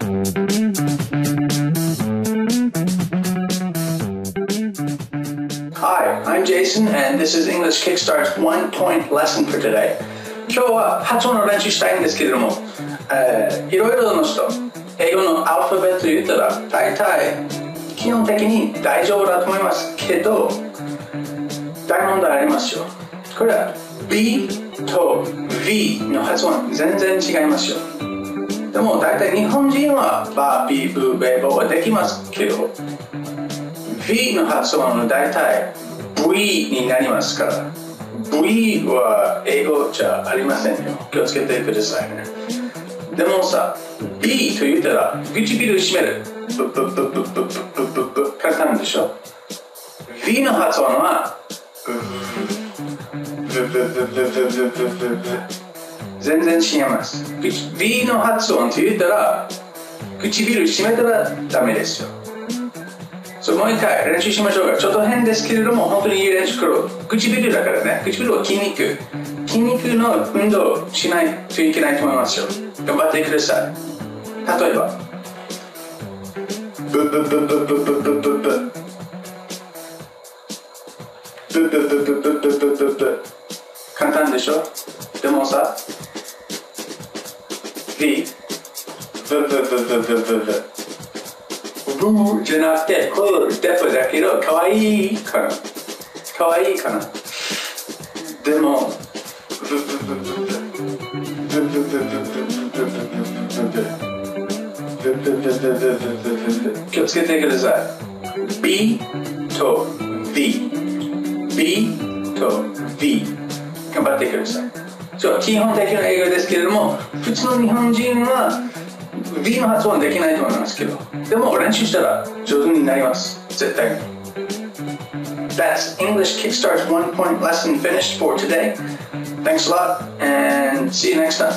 Hi, I'm Jason, and this is English Kickstart's one-point lesson for today. 今日は発音の練習したいんですけれども、いろいろな人、英語のアルファベット言ったら大体基本的に大丈夫だと思いますけど、大問題ありますよ。これは B と V の発音全然違いますよ。でも大体日本人はバー、ビー、ブー、ベー、ボーはできますけど、V の発音は大体 V になりますから、V は英語じゃありませんよ。気をつけてくださいね。でもさ、B と言ったら唇締める。ブッブッブッブッブッブッブッブッ簡単でしょ。V の発音は全然違います。V の発音と言ったら唇締めたらダメですよ。もう一回練習しましょうか。ちょっと変ですけれども、本当にいい練習。唇だからね。唇は筋肉の運動をしないといけないと思いますよ。頑張ってください。例えばブブブブブブブブブブ簡単でしょ。でもさ V ブブブブブブブブーじゃなくて、デフだけど、かわいいかな。でも、気をつけてください。B と V。B と V。頑張ってください。基本的な英語ですけれども、普通の日本人は、V の発音できないと思いますけど、でも練習したら上手になります。絶対に。That's English Kickstart's one-point lesson finished for today. Thanks a lot and see you next time.